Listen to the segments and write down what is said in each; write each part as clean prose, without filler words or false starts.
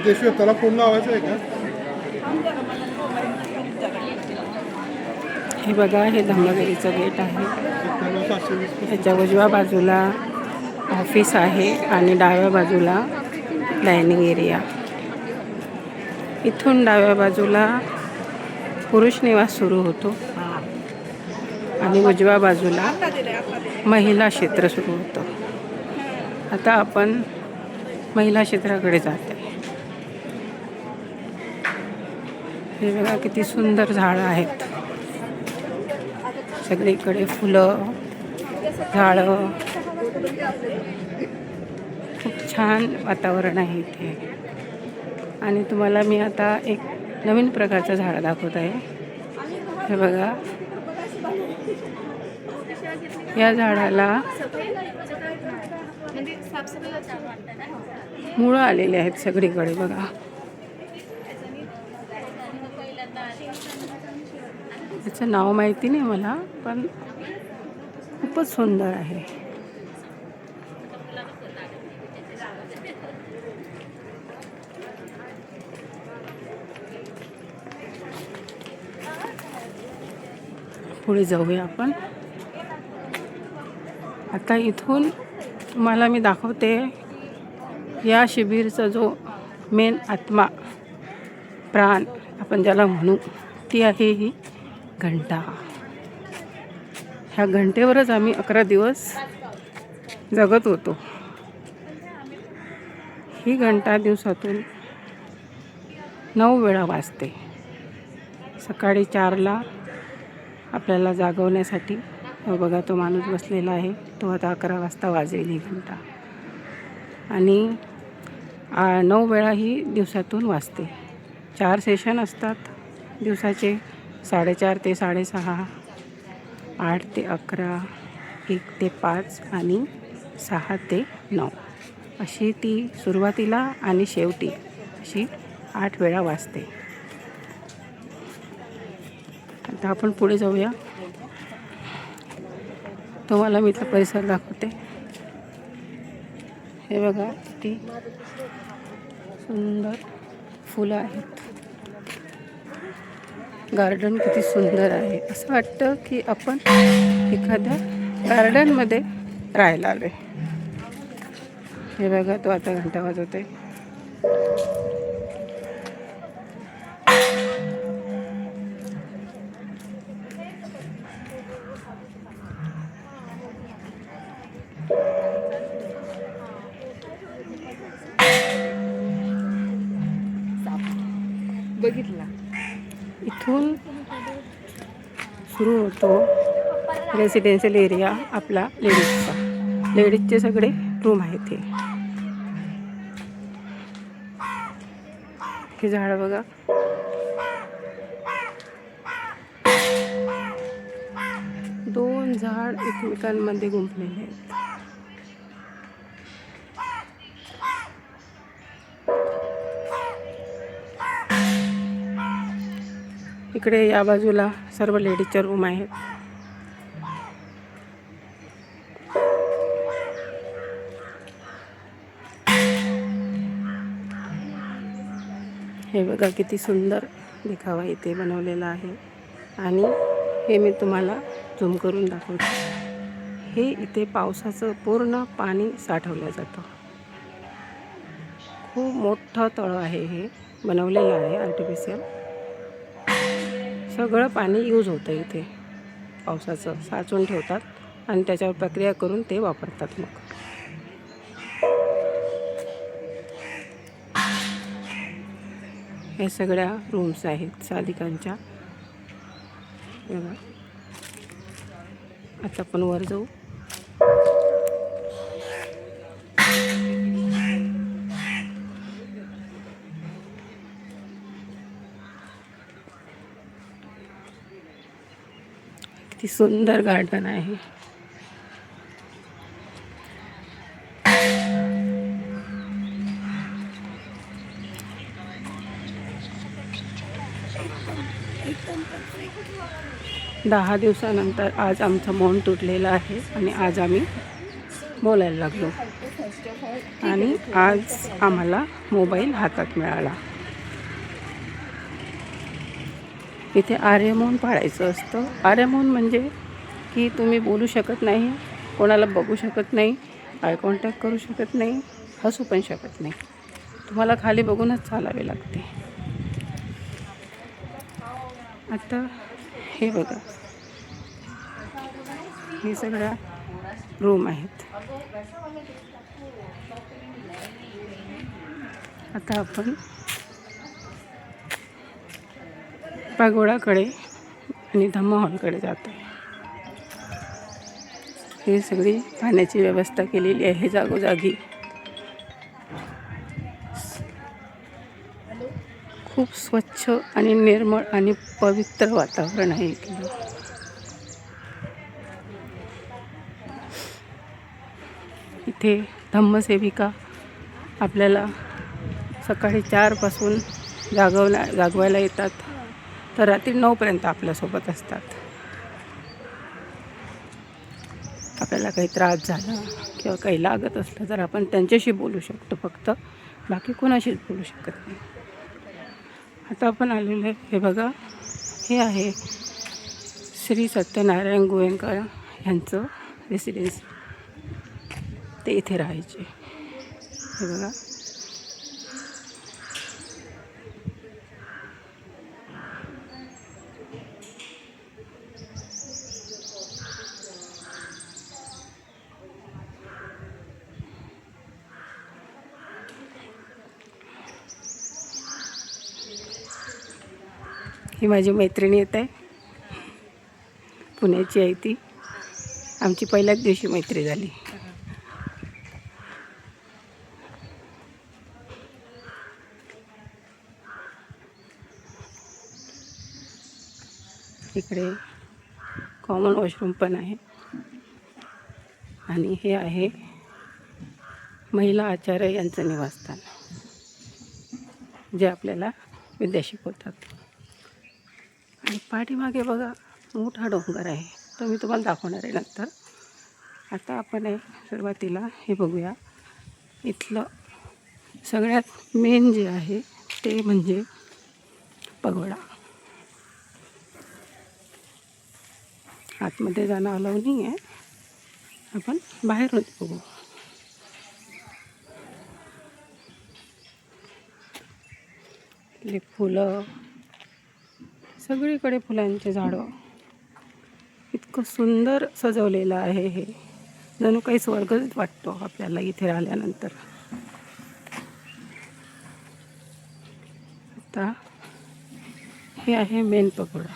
देशवे त्याला फोन लावायचा आहे का? हे बघा, हे धम्मगिरीचं गेट आहे. त्याच्या उजव्या बाजूला ऑफिस आहे आणि डाव्या बाजूला डायनिंग एरिया. इथून डाव्या बाजूला पुरुष निवास सुरू होतो आणि उजव्या बाजूला महिला क्षेत्र सुरू होतं. आता आपण महिला क्षेत्राकडे जाते. हे बघा किती सुंदर झाडं आहेत. सगळीकडे फुलं, झाडं, खूप छान वातावरण आहे इथे. आणि तुम्हाला मी आता एक नवीन प्रकारचं झाड दाखवत आहे. हे बघा, या झाडाला मुळं आलेले आहेत सगळीकडे. बघा, त्याचं नाव माहिती नाही मला, पण खूपच सुंदर आहे. पुढे जाऊया आपण. आता इथून तुम्हाला मी दाखवते या शिबिरचा जो मेन आत्मा, प्राण आपण ज्याला म्हणू, ती आहे ही घंटा. ह्या घंटेवरच आम्ही 11 दिवस जगत होतो. ही घंटा दिवसातून 9 वेळा वाजते. सकाळी 4ला आपल्याला जागवण्यासाठी. बघा, तो माणूस बसलेला आहे, तो आता 11 वाजता वाजेल ही घंटा. आणि 9 वेळा ही दिवसातून वाजते. 4 सेशन असतात दिवसाचे, 4:30 ते 6:30, 8 ते 11, 1 ते 5 आणि 6 ते 9 अशी ती सुरुवातीला आणि शेवटी अशी 8 वेळा वाजते. आता आपण पुढे जाऊया. तुम्हाला मी इथला परिसर दाखवते. हे बघा, किती सुंदर फुलं आहेत. गार्डन किती सुंदर आहे. असं वाटतं की आपण एखाद्या गार्डनमध्ये राहायला आलो आहे. हे बघा, तो आता घंटा वाजवतोय. बघितला, इथून सुरू होतो रेसिडेन्शियल एरिया आपला लेडीजचा. लेडीजचे सगळे रूम आहेत. हे झाड बघा, दोन झाड एकमेकांमध्ये गुंफलेले आहेत. इकडे या बाजूला सर्व लेडीजचे रूम आहेत. हे बघा, किती सुंदर देखावा इथे बनवलेला आहे. आणि हे मी तुम्हाला झूम करून दाखवते. हे इथे पावसाचं पूर्ण पाणी साठवलं जातं. खूप मोठं तळं आहे, हे बनवलेलं आहे आर्टिफिशियल. सगळं पाणी यूज होतं इथे. पावसाचं साचून ठेवतात आणि त्याच्यावर प्रक्रिया करून ते वापरतात. मग हे सगळ्या रूम्स आहेत साधिकांच्या. बघा, आता आपण वर जाऊ. किती सुंदर गार्डन आहे. दहा दिवसानंतर आज आमचं मौन तुटलेलं आहे आणि आज आम्ही बोलायला लागलो आणि आज आम्हाला मोबाईल हातात मिळाला. इथे आर्यमौन पाळायचं असतं. आर्यमौन म्हणजे की तुम्ही बोलू शकत नाही, कोणाला बघू शकत नाही, आय कॉन्टॅक्ट करू शकत नाही, हसू पण शकत नाही. तुम्हाला खाली बघूनच चालावे लागते. आता हे बघा, हे सगळ्या रूम आहेत. आता आपण पागोडाकडे आणि धम्म हॉलकडे जातो. हे सगळी पाण्याची व्यवस्था केलेली आहे जागोजागी. खूप स्वच्छ आणि निर्मळ आणि पवित्र वातावरण आहे इकडे. इथे धम्मसेविका आपल्याला सकाळी 4 पासून जागवायला येतात, तर रात्री 9 पर्यंत आपल्यासोबत असतात. आपल्याला काही त्रास झाला किंवा काही लागत असलं तर आपण त्यांच्याशी बोलू शकतो, फक्त बाकी कोणाशीच बोलू शकत नाही. आता आपण आलेलो आहे, हे बघा, हे आहे श्री सत्यनारायण गोयंका यांचं रेसिडेन्स. ते इथे राहायचे. हे बघा, ही माझी मैत्रिणी येत आहे, पुण्याची आहे ती. आमची पहिल्याच दिवशी मैत्री झाली. इकडे कॉमन वॉशरूम पण आहे आणि हे आहे महिला आचार्य यांचं निवासस्थान, जे आपल्याला विद्या शिकवतात. आणि पाठीमागे बघा मोठा डोंगर आहे, तो मी तुम्हाला दाखवणार आहे नंतर. आता आपण सुरुवातीला हे बघूया. इथलं सगळ्यात मेन जे आहे ते म्हणजे पगोडा. आतमध्ये जाणं अलाव नाही आहे, आपण बाहेरूनच बघू. इथले फुलं, सगळीकडे फुलांचे झाडं, इतकं सुंदर सजवलेलं आहे. हे जणू काही स्वर्गच वाटतो आपल्याला इथे राहिल्यानंतर. आता हे आहे मेन पगोडा.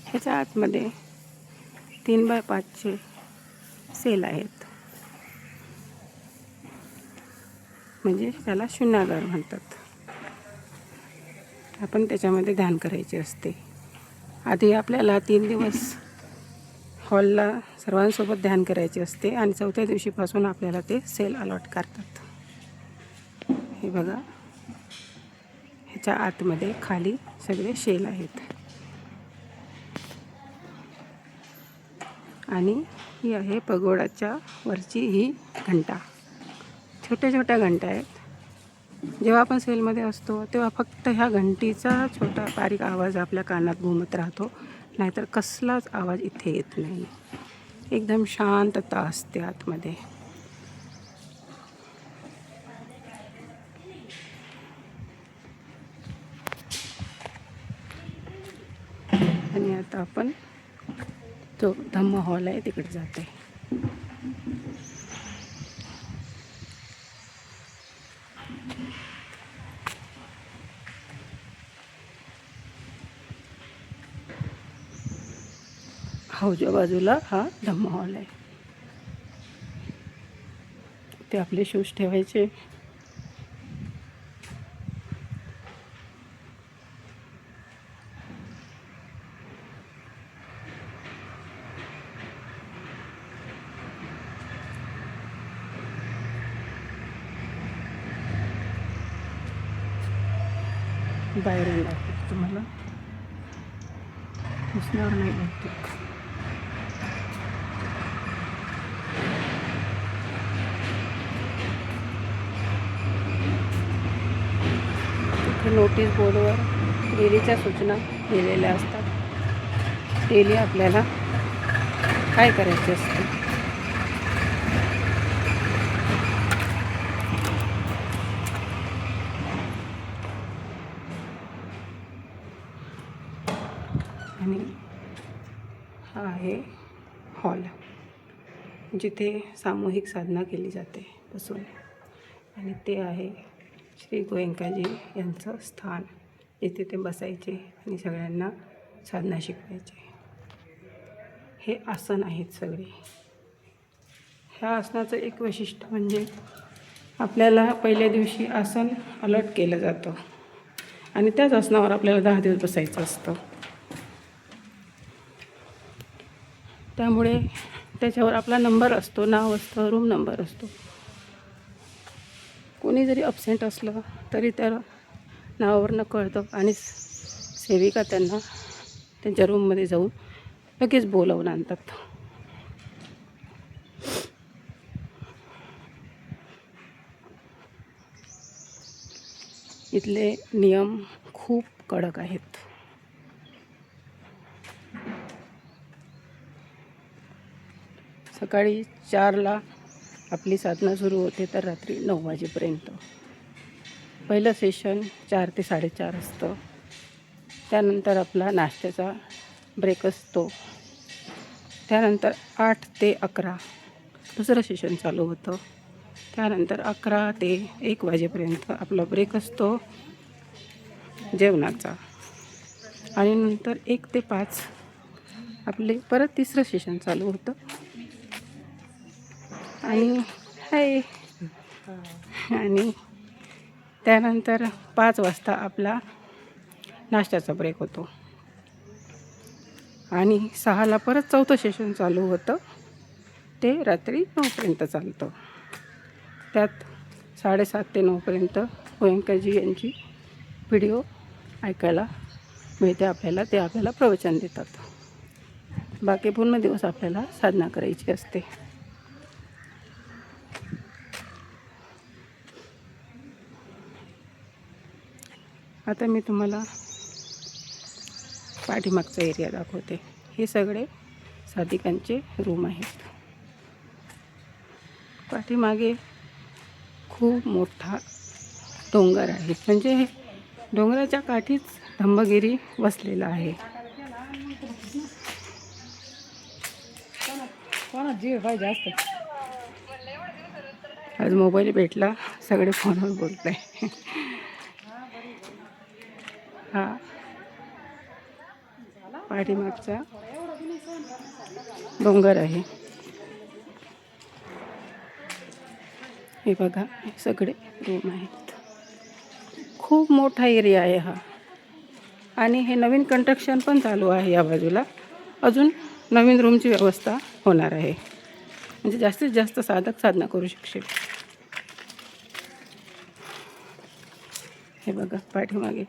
ह्याच्या आतमध्ये 3x5 सेल आहेत, म्हणजे त्याला शून्यागार म्हणतात. आपण त्याच्यामध्ये ध्यान करायचे असते. आधी आपल्याला 3 दिवस हॉलला सर्वांसोबत ध्यान करायचे असते आणि 4थ्या दिवशीपासून आपल्याला ते सेल अलॉट करतात. हे बघा, ह्याच्या आतमध्ये खाली सगळे शेल आहेत. आणि ही आहे पगोडाच्या वरची ही घंटा. छोट्या छोट्या घंटा आहेत. जेव्हा आपण सेलमध्ये असतो तेव्हा फक्त ह्या घंटीचा छोटा बारीक आवाज आपल्या कानात घुमत राहतो, नाहीतर कसलाच आवाज इथे येत नाही. एकदम शांतता असते आतमध्ये. आणि आता आपण जो धम्म हॉल आहे तिकडे जाते. उजव्या बाजूला हा धम्म हॉल आहे. ते आपले शूज ठेवायचे. बाहेरून दाखवतो तुम्हाला, दिसणार नाही बहुतेक. इथे नोटीस बोर्डवर डेलीच्या सूचना दिलेल्या असतात. डेली आपल्याला काय करायचे असते. आणि हा आहे हॉल, जिथे सामूहिक साधना केली जाते बसून. आणि ते आहे श्री गोयंकाजी यांचं स्थान, जिथे ते बसायचे आणि सगळ्यांना साधना शिकवायचे. हे आसन आहेत सगळे. ह्या आसनाचं एक वैशिष्ट्य म्हणजे आपल्याला पहिल्या दिवशी आसन अलर्ट केलं जातं आणि त्याच आसनावर आपल्याला 10 दिवस बसायचं असतं. त्यामुळे त्याच्यावर आपला नंबर असतो, नाव असतं, रूम नंबर असतो. कोणी जरी अब्सेंट असलं तरी त्या नावावरनं कळतं आणि सेविका त्यांना त्यांच्या रूममध्ये जाऊन लगेच बोलावून आणतात. इथले नियम खूप कडक आहेत. सकाळी 4ला आपली साधना सुरू होते तर रात्री 9 वाजेपर्यंत. पहिलं सेशन 4 ते 4:30 असतं. त्यानंतर आपला नाश्त्याचा ब्रेक असतो. त्यानंतर 8 ते 11 दुसरं सेशन चालू होतं. त्यानंतर 11 ते 1 वाजेपर्यंत आपला ब्रेक असतो जेवणाचा. आणि नंतर 1 ते 5 आपले परत तिसरं सेशन चालू होतं. आणि त्यानंतर 5 वाजता आपला नाश्त्याचा ब्रेक होतो. आणि 6ला परत चौथं सेशन चालू होतं. ते रात्री 9पर्यंत चालतं. त्यात 7:30 ते 9पर्यंत गोयंकाजी यांची व्हिडिओ ऐकायला मिळते आपल्याला. ते आपल्याला प्रवचन देतात. बाकी पूर्ण दिवस आपल्याला साधना करायची असते. आता मी तुम्हाला पाठीमागचा एरिया दाखवते. हे सगळे साधिकांचे रूम आहेत. पाठीमागे खूप मोठा डोंगर आहे, म्हणजे डोंगराच्या काठीच धम्मगिरी वसलेला आहे. आज मोबाईल भेटला, सगळे फोनवर बोलत आहे. हा पाठीमागचा डोंगर आहे. हे बघा, हे सगळे रूम आहेत. खूप मोठा एरिया आहे हा. आणि हे नवीन कंस्ट्रक्शन पण चालू आहे या बाजूला. अजून नवीन रूमची व्यवस्था होणार आहे, म्हणजे जास्तीत जास्त साधक साधना करू शकशील. हे बघा पाठीमागे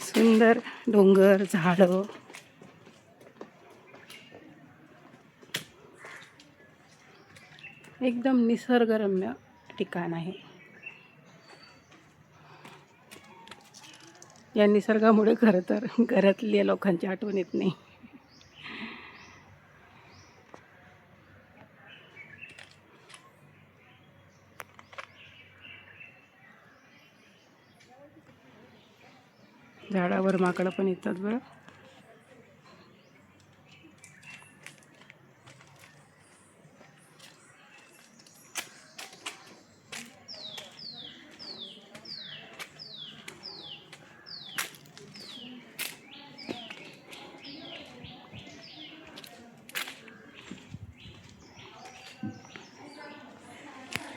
सुंदर डोंगर, झाडं. एकदम निसर्गरम्य ठिकाण आहे. या निसर्गामुळे खरं तर घरातल्या लोकांची आठवण येत नाही. झाडावर माकडं पण येतात बरं.